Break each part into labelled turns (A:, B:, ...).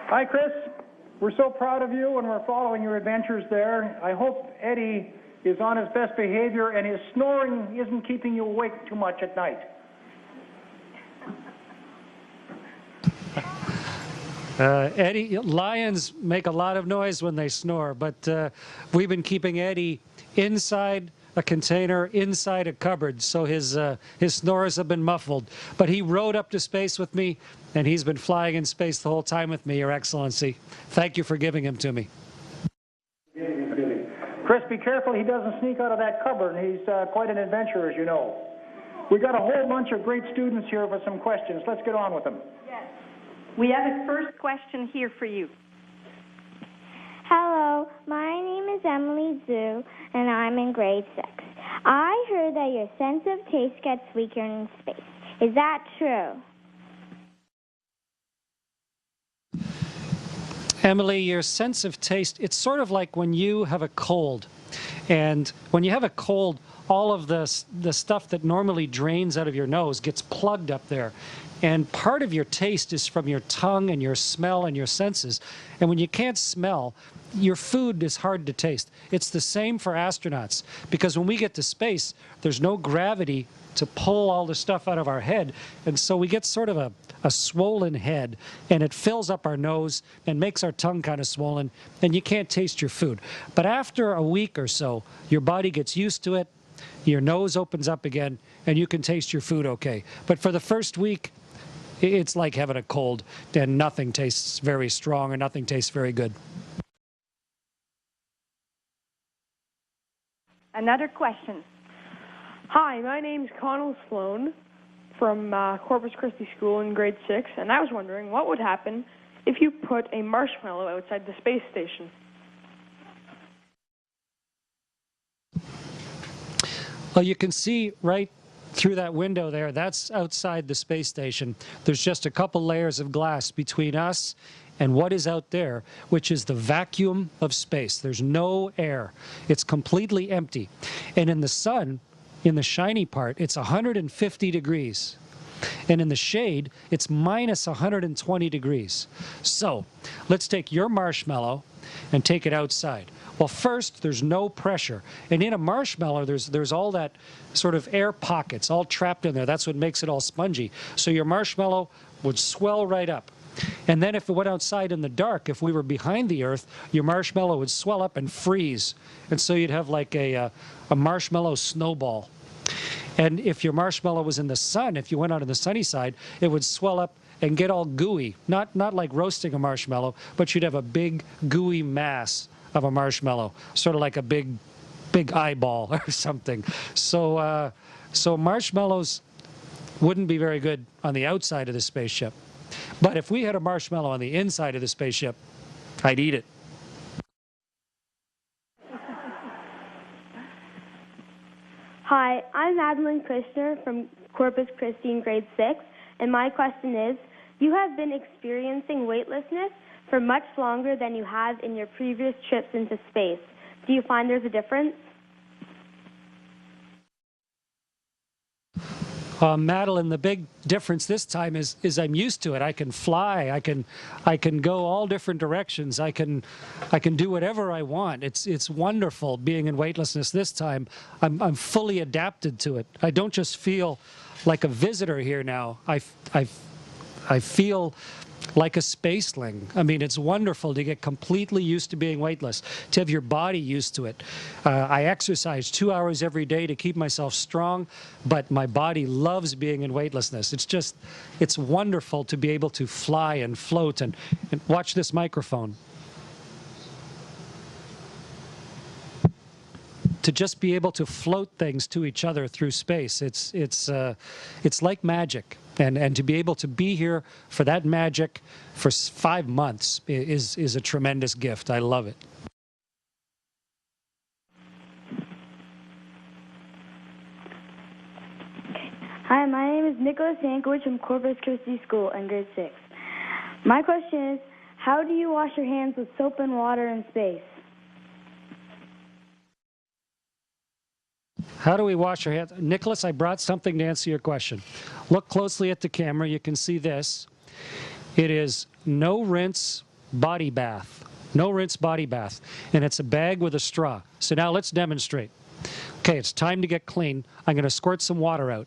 A: Hi, Chris. We're so proud of you, and we're following your adventures there. I hope Eddie is on his best behavior and his snoring isn't keeping you awake too much at night.
B: Eddie, lions make a lot of noise when they snore, but we've been keeping Eddie inside a container, inside a cupboard, so his snores have been muffled. But he rode up to space with me, and he's been flying in space the whole time with me, Your Excellency. Thank you for giving him to me.
A: Chris, be careful he doesn't sneak out of that cupboard. He's quite an adventurer, as you know. We got a whole bunch of great students here with some questions. Let's get on with them.
C: Yes. We have a first question here for you.
D: Hello, my name is Emily Zhu, and I'm in grade 6. I heard that your sense of taste gets weaker in space. Is that true?
B: Emily, your sense of taste, it's sort of like when you have a cold. And when you have a cold, all of the stuff that normally drains out of your nose gets plugged up there. And part of your taste is from your tongue and your smell and your senses. And when you can't smell, your food is hard to taste. It's the same for astronauts, because when we get to space, there's no gravity to pull all the stuff out of our head. And so we get sort of a swollen head, and it fills up our nose and makes our tongue kind of swollen, and you can't taste your food. But after a week or so, your body gets used to it, your nose opens up again, and you can taste your food okay. But for the first week, it's like having a cold, and nothing tastes very strong or nothing tastes very good.
C: Another question.
E: Hi, my name's Connell Sloan from Corpus Christi School in grade 6, and I was wondering what would happen if you put a marshmallow outside the space station.
B: Well, you can see right through that window there, that's outside the space station. There's just a couple layers of glass between us and what is out there, which is the vacuum of space. There's no air. It's completely empty. And in the sun, in the shiny part, it's 150 degrees. And in the shade, it's minus 120 degrees. So let's take your marshmallow and take it outside. Well, first, there's no pressure. And in a marshmallow, there's all that sort of air pockets all trapped in there. That's what makes it all spongy. So your marshmallow would swell right up. And then if it went outside in the dark, if we were behind the Earth, your marshmallow would swell up and freeze. And so you'd have like a marshmallow snowball. And if your marshmallow was in the sun, if you went out on the sunny side, it would swell up and get all gooey. Not like roasting a marshmallow, but you'd have a big gooey mass of a marshmallow, sort of like a big eyeball or something. So marshmallows wouldn't be very good on the outside of the spaceship. But if we had a marshmallow on the inside of the spaceship, I'd eat it.
D: Hi, I'm Madeline Kushner from Corpus Christi in grade 6, and my question is, you have been experiencing weightlessness for much longer than you have in your previous trips into space. Do you find there's a difference?
B: Madeline, the big difference this time is I'm used to it. I can fly. I can go all different directions. I can do whatever I want. It's wonderful being in weightlessness this time. I'm fully adapted to it. I don't just feel like a visitor here now. I feel like a spaceling. I mean, it's wonderful to get completely used to being weightless, to have your body used to it. I exercise 2 hours every day to keep myself strong, but my body loves being in weightlessness. It's wonderful to be able to fly and float and watch this microphone. To just be able to float things to each other through space, it's like magic. And to be able to be here for that magic for 5 months is a tremendous gift. I love it.
D: Hi, my name is Nicholas Yankovic from Corpus Christi School in grade 6. My question is, how do you wash your hands with soap and water in space?
B: How do we wash our hands? Nicholas, I brought something to answer your question. Look closely at the camera. You can see this. It is no rinse body bath. No rinse body bath. And it's a bag with a straw. So now let's demonstrate. Okay, it's time to get clean. I'm going to squirt some water out.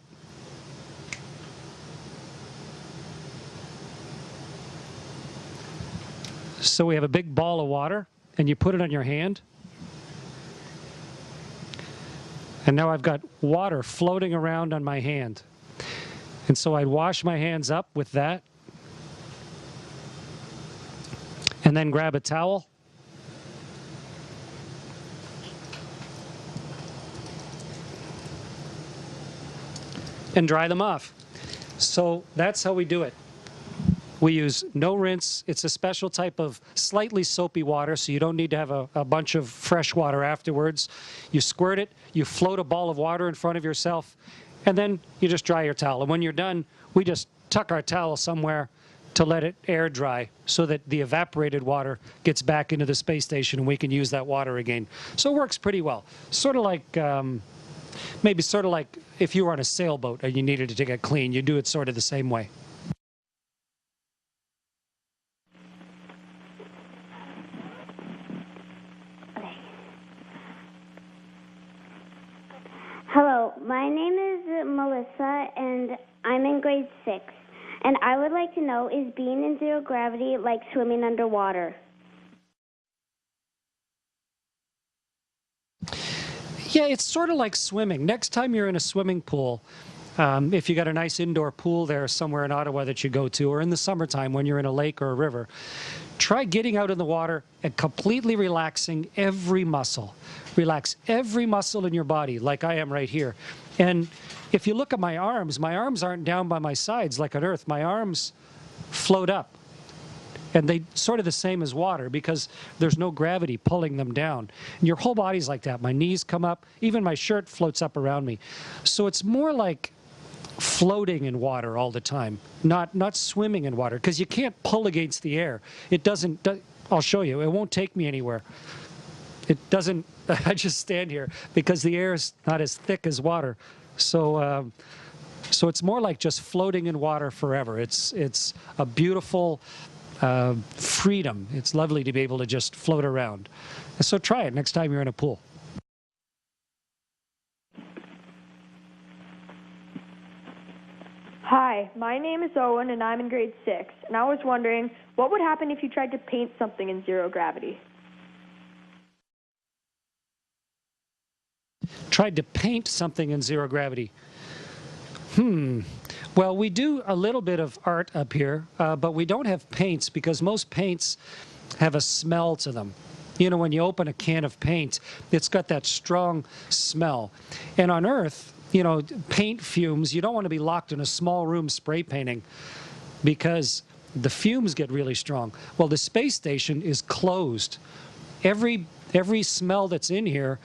B: So we have a big ball of water, and you put it on your hand. And now I've got water floating around on my hand. And so I'd wash my hands up with that. And then grab a towel. And dry them off. So that's how we do it. We use no rinse. It's a special type of slightly soapy water, so you don't need to have a bunch of fresh water afterwards. You squirt it, you float a ball of water in front of yourself, and then you just dry your towel. And when you're done, we just tuck our towel somewhere to let it air dry so that the evaporated water gets back into the space station and we can use that water again. So it works pretty well. Sort of like, maybe sort of like if you were on a sailboat and you needed to get clean, you do it sort of the same way.
F: Hello, my name is Melissa, and I'm in grade 6. And I would like to know, is being in zero gravity like swimming underwater?
B: Yeah, it's sort of like swimming. Next time you're in a swimming pool, if you got a nice indoor pool there somewhere in Ottawa that you go to, or in the summertime when you're in a lake or a river, try getting out in the water and completely relaxing every muscle. Relax every muscle in your body, like I am right here. And if you look at my arms aren't down by my sides like on Earth. My arms float up. And they sort of the same as water because there's no gravity pulling them down. And your whole body's like that. My knees come up. Even my shirt floats up around me. So it's more like floating in water all the time, not swimming in water, because you can't pull against the air. It doesn't, I'll show you, it won't take me anywhere. It doesn't, I just stand here because the air is not as thick as water. So, so it's more like just floating in water forever. It's a beautiful freedom. It's lovely to be able to just float around. So try it next time you're in a pool.
E: Hi, my name is Owen, and I'm in grade 6. And I was wondering, what would happen if you tried to paint something in zero gravity?
B: Tried to paint something in zero gravity. Well, we do a little bit of art up here, but we don't have paints because most paints have a smell to them. You know, when you open a can of paint, it's got that strong smell. And on Earth, you know, paint fumes, you don't want to be locked in a small room spray painting because the fumes get really strong. Well, the space station is closed. Every smell that's in here,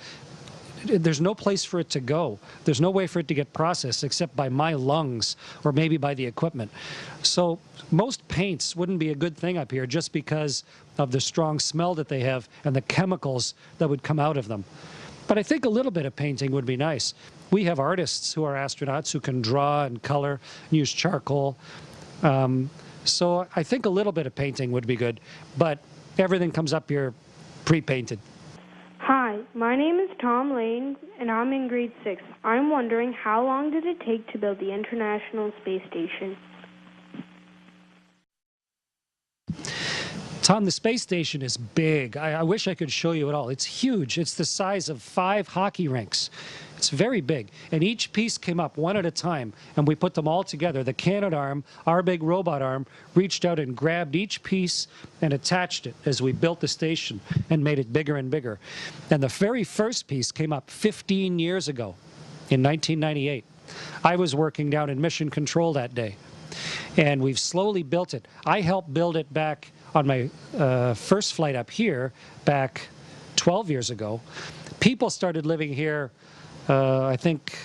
B: there's no place for it to go. There's no way for it to get processed except by my lungs or maybe by the equipment. So most paints wouldn't be a good thing up here just because of the strong smell that they have and the chemicals that would come out of them. But I think a little bit of painting would be nice. We have artists who are astronauts who can draw and color, use charcoal. So I think a little bit of painting would be good, but everything comes up here pre-painted.
G: Hi, my name is Tom Lane, and I'm in grade 6. I'm wondering, how long did it take to build the International Space Station?
B: Tom, the space station is big. I wish I could show you it all. It's huge. It's the size of 5 hockey rinks. It's very big. And each piece came up one at a time, and we put them all together. The Canadarm, our big robot arm, reached out and grabbed each piece and attached it as we built the station and made it bigger and bigger. And the very first piece came up 15 years ago in 1998. I was working down in Mission Control that day, and we've slowly built it. I helped build it back on my first flight up here back 12 years ago. People started living here, I think,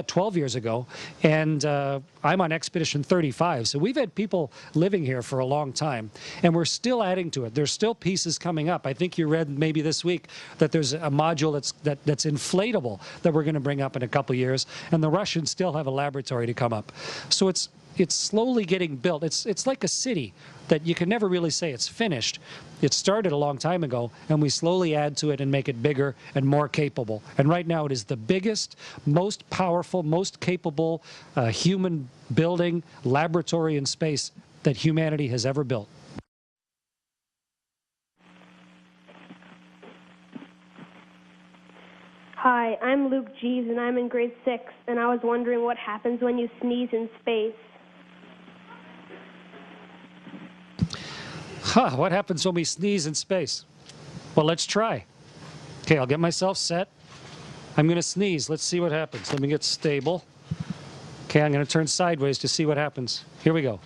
B: 12 years ago, and I'm on Expedition 35, so we've had people living here for a long time, and we're still adding to it. There's still pieces coming up. I think you read maybe this week that there's a module that's inflatable that we're going to bring up in a couple years, and the Russians still have a laboratory to come up. So it's slowly getting built. It's like a city that you can never really say it's finished. It started a long time ago, and we slowly add to it and make it bigger and more capable. And right now it is the biggest, most powerful, most capable human building laboratory in space that humanity has ever built.
G: Hi, I'm Luke Jeeves, and I'm in grade 6, and I was wondering what happens when you sneeze in space.
B: What happens when we sneeze in space? Well, let's try. Okay, I'll get myself set. I'm going to sneeze. Let's see what happens. Let me get stable. Okay, I'm going to turn sideways to see what happens. Here we go.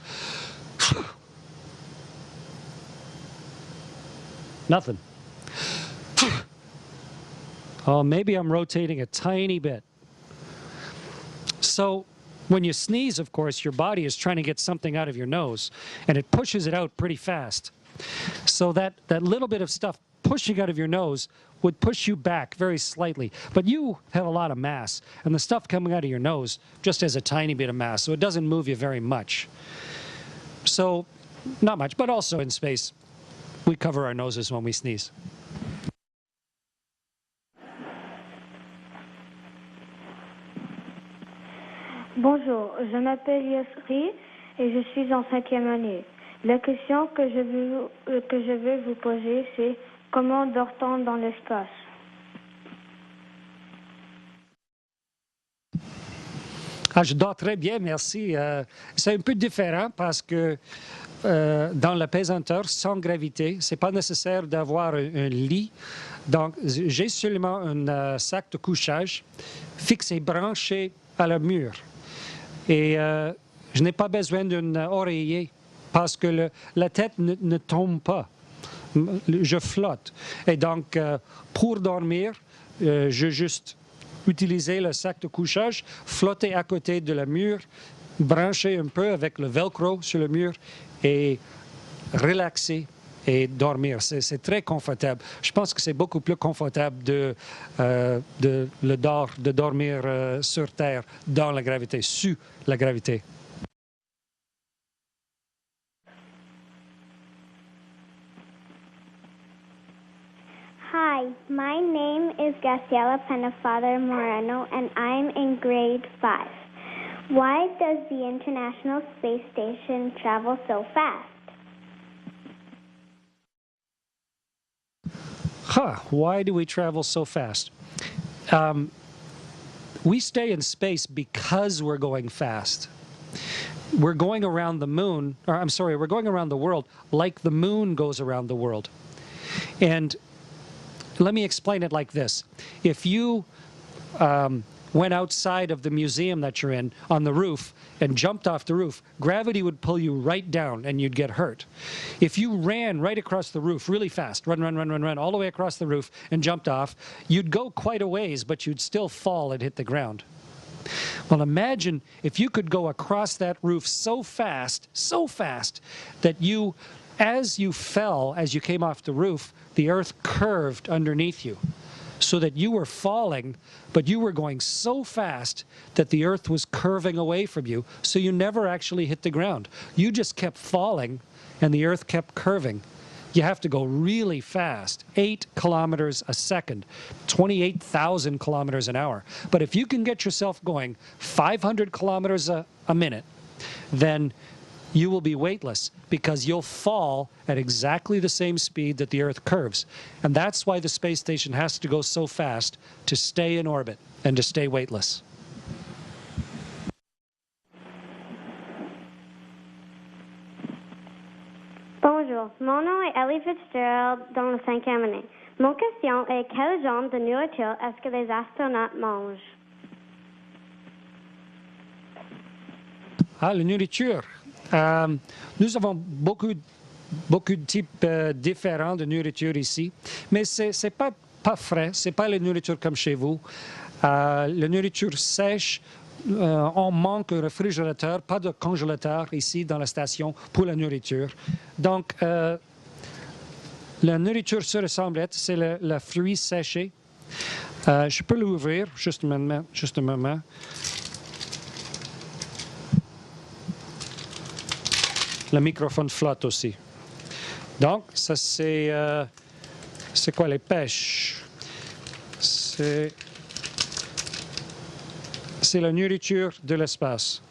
B: Nothing. Oh, maybe I'm rotating a tiny bit. So when you sneeze, of course, your body is trying to get something out of your nose, and it pushes it out pretty fast. So that little bit of stuff pushing out of your nose would push you back very slightly. But you have a lot of mass, and the stuff coming out of your nose just has a tiny bit of mass, so it doesn't move you very much. So, not much, but also in space, we cover our noses when we sneeze.
G: Bonjour, je m'appelle Yosri et je suis en 5e année. La question que je veux vous poser, c'est comment dort-on dans l'espace?
B: Je dors très bien, merci. C'est un peu différent parce que dans la pesanteur, sans gravité, c'est pas nécessaire d'avoir un lit. Donc, j'ai seulement un sac de couchage fixé, branché à la mur. Et je n'ai pas besoin d'un oreiller parce que la tête ne tombe pas. Je flotte. Et donc, pour dormir, je juste utiliser le sac de couchage, flotter à côté de la mur, brancher un peu avec le velcro sur le mur et relaxer et dormir. C'est très confortable. Je pense que c'est beaucoup plus confortable de dormir sur Terre, dans la gravité, sous la gravité.
F: Hi, my name is Graciela Penafather Moreno, and I'm in grade 5. Why does the International Space Station travel so fast?
B: Why do we travel so fast? We stay in space because we're going fast. We're going around the moon, or I'm sorry, we're going around the world like the moon goes around the world. And let me explain it like this. If you went outside of the museum that you're in on the roof and jumped off the roof, gravity would pull you right down and you'd get hurt. If you ran right across the roof really fast, run, all the way across the roof and jumped off, you'd go quite a ways, but you'd still fall and hit the ground. Well, imagine if you could go across that roof so fast, that you, as you fell, as you came off the roof, the earth curved underneath you, so that you were falling, but you were going so fast that the earth was curving away from you, so you never actually hit the ground. You just kept falling, and the earth kept curving. You have to go really fast, 8 kilometers a second, 28,000 kilometers an hour. But if you can get yourself going 500 kilometers a minute, then you will be weightless because you'll fall at exactly the same speed that the Earth curves. And that's why the space station has to go so fast to stay in orbit and to stay weightless.
F: Bonjour, mon nom est Ellie Fitzgerald dans la 5e année. Mon question est quel genre de nourriture est-ce que les astronautes mangent?
B: La nourriture. Nous avons beaucoup de types différents de nourriture ici, mais c'est pas frais, c'est pas la nourriture comme chez vous. La nourriture sèche, on manque un réfrigérateur, pas de congélateur ici dans la station pour la nourriture. Donc, la nourriture sur la semblette, c'est le fruit séché. Je peux l'ouvrir, juste un moment. Le microphone flotte aussi. Donc, ça c'est quoi les pêches? C'est la nourriture de l'espace.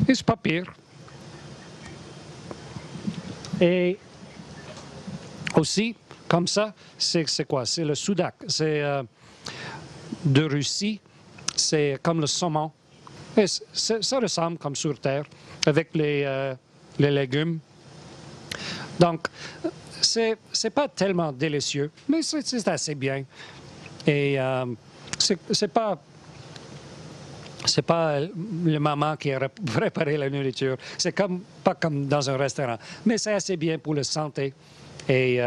B: Et c'est pas pire. Et aussi, comme ça, c'est quoi? C'est le sudak. C'est de Russie. C'est comme le saumon. Et ça ressemble comme sur Terre, avec les légumes. Donc, c'est pas tellement délicieux, mais c'est assez bien. Et c'est pas le maman qui a préparé la nourriture. C'est pas comme dans un restaurant, mais c'est assez bien pour la santé. Et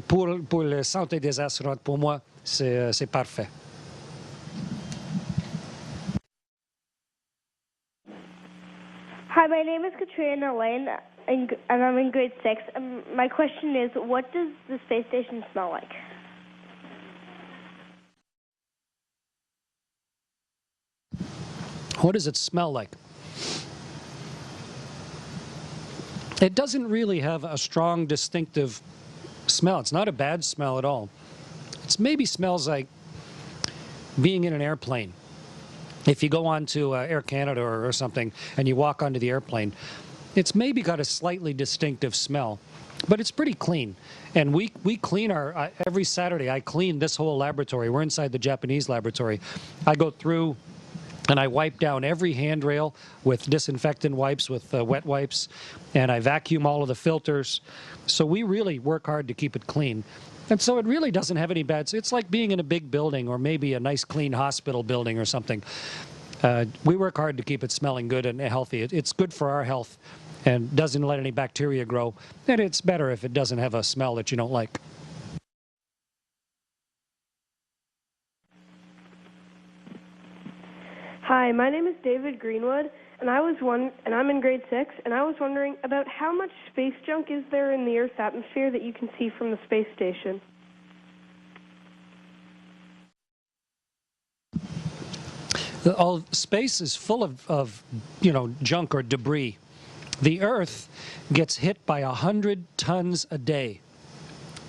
B: pour la santé des astronautes, pour moi, c'est parfait.
D: Hi, my name is Katrina Lane, and I'm in grade 6. My question is, what does the space station smell like?
B: What does it smell like? It doesn't really have a strong, distinctive smell. It's not a bad smell at all. It maybe smells like being in an airplane. If you go on to Air Canada or something and you walk onto the airplane, it's maybe got a slightly distinctive smell, but it's pretty clean. And we clean every Saturday I clean this whole laboratory. We're inside the Japanese laboratory. I go through and I wipe down every handrail with disinfectant wipes, with wet wipes, and I vacuum all of the filters. So we really work hard to keep it clean. And so it really doesn't have any bad. It's like being in a big building or maybe a nice clean hospital building or something. We work hard to keep it smelling good and healthy. It's good for our health and doesn't let any bacteria grow. And it's better if it doesn't have a smell that you don't like.
E: Hi, my name is David Greenwood, and I'm in grade 6, and I was wondering about how much space junk is there in the Earth's atmosphere that you can see from the space station?
B: All space is full of junk or debris. The Earth gets hit by 100 tons a day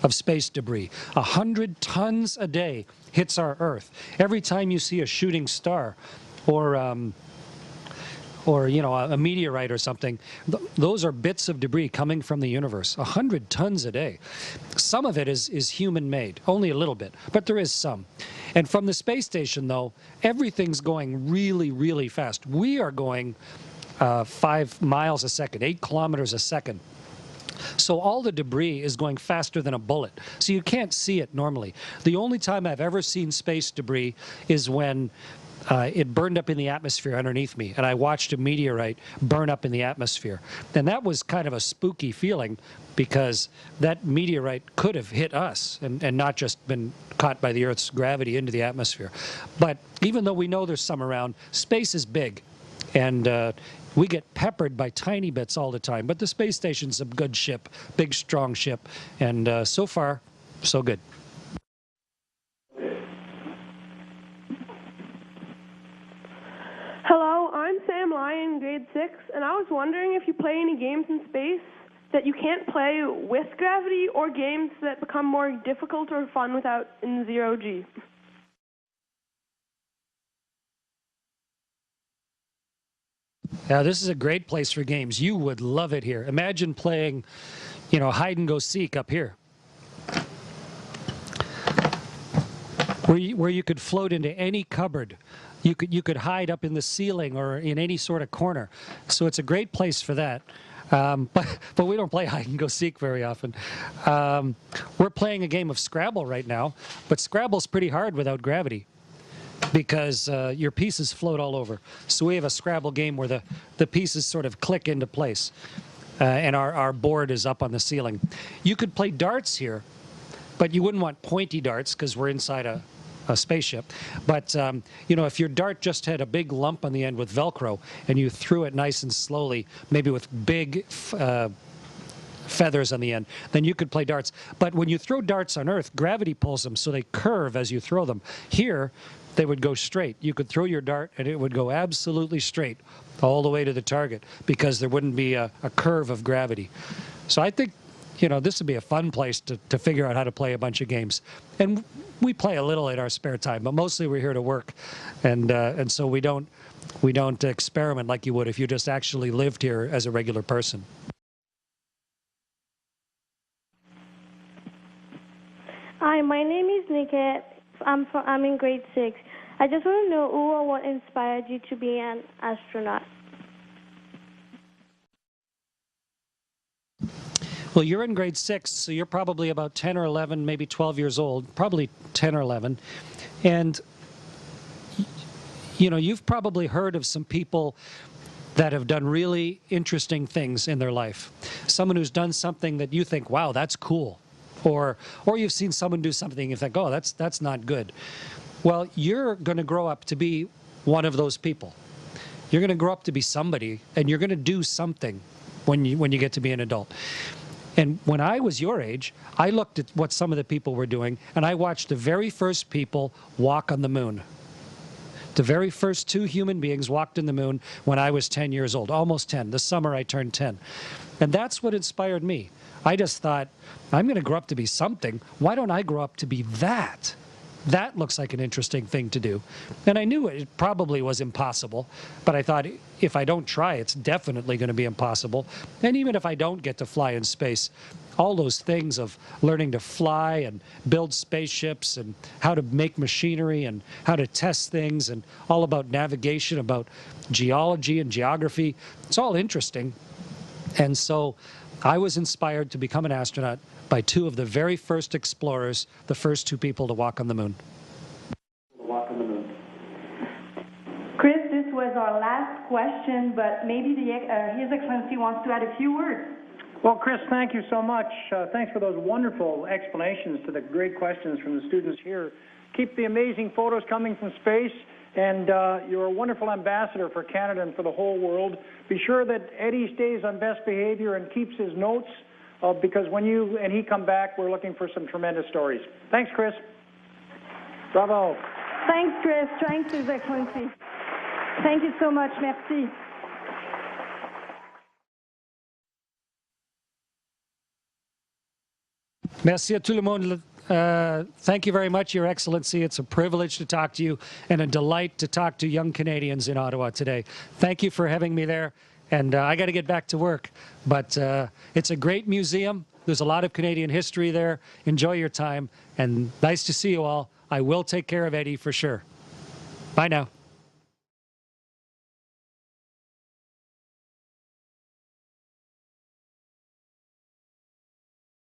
B: of space debris. 100 tons a day hits our Earth. Every time you see a shooting star, or a meteorite or something, those are bits of debris coming from the universe. 100 tons a day. Some of it is human-made, only a little bit, but there is some. And from the space station, though, everything's going really, really fast. We are going 5 miles a second, 8 kilometers a second. So all the debris is going faster than a bullet. So you can't see it normally. The only time I've ever seen space debris is when it burned up in the atmosphere underneath me, and I watched a meteorite burn up in the atmosphere. And that was kind of a spooky feeling, because that meteorite could have hit us and not just been caught by the Earth's gravity into the atmosphere. But even though we know there's some around, space is big, and we get peppered by tiny bits all the time. But the space station's a good ship, big, strong ship, and so far, so good.
E: Hello, I'm Sam Lyon, grade 6, and I was wondering if you play any games in space that you can't play with gravity, or games that become more difficult or fun in 0G.
B: Yeah, this is a great place for games. You would love it here. Imagine playing, hide and go seek up here, where you could float into any cupboard. You could hide up in the ceiling or in any sort of corner. So it's a great place for that. But we don't play hide and go seek very often. We're playing a game of Scrabble right now, but Scrabble's pretty hard without gravity, because your pieces float all over. So we have a Scrabble game where the pieces sort of click into place, and our board is up on the ceiling. You could play darts here, but you wouldn't want pointy darts because we're inside a spaceship. But if your dart just had a big lump on the end with Velcro and you threw it nice and slowly, maybe with big feathers on the end, then you could play darts. But when you throw darts on Earth, gravity pulls them, so they curve as you throw them. Here, they would go straight. You could throw your dart and it would go absolutely straight all the way to the target because there wouldn't be a curve of gravity. So I think, this would be a fun place to figure out how to play a bunch of games. And we play a little in our spare time, but mostly we're here to work. And so we don't experiment like you would if you just actually lived here as a regular person.
G: Hi, my name is Niket. I'm in grade 6. I just want to know who or what inspired you to be an astronaut.
B: Well, you're in grade 6, so you're probably about 10 or 11, maybe 12 years old, probably 10 or 11. And, you've probably heard of some people that have done really interesting things in their life. Someone who's done something that you think, wow, that's cool. Or you've seen someone do something and you think, oh, that's not good. Well, you're going to grow up to be one of those people. You're going to grow up to be somebody, and you're going to do something when you get to be an adult. And when I was your age, I looked at what some of the people were doing, and I watched the very first people walk on the moon. The very first 2 human beings walked on the moon when I was 10 years old, almost 10. This summer I turned 10. And that's what inspired me. I just thought, I'm going to grow up to be something. Why don't I grow up to be that? That looks like an interesting thing to do. And I knew it probably was impossible, but I thought if I don't try, it's definitely going to be impossible. And even if I don't get to fly in space, all those things of learning to fly and build spaceships and how to make machinery and how to test things and all about navigation, about geology and geography, it's all interesting. And so I was inspired to become an astronaut by 2 of the very first explorers, the first 2 people to walk on the moon.
C: Chris, this was our last question, but maybe His Excellency wants to add a few words.
A: Well, Chris, thank you so much. Thanks for those wonderful explanations to the great questions from the students here. Keep the amazing photos coming from space, and you're a wonderful ambassador for Canada and for the whole world. Be sure that Eddie stays on best behavior and keeps his notes, because when you and he come back, we're looking for some tremendous stories. Thanks, Chris. Bravo.
C: Thanks, Chris. Thanks, His Excellency. Thank you so much. Merci.
B: Merci à tout le monde. Thank you very much, Your Excellency. It's a privilege to talk to you and a delight to talk to young Canadians in Ottawa today. Thank you for having me there. And I got to get back to work. But it's a great museum. There's a lot of Canadian history there. Enjoy your time. And nice to see you all. I will take care of Eddie for sure. Bye now.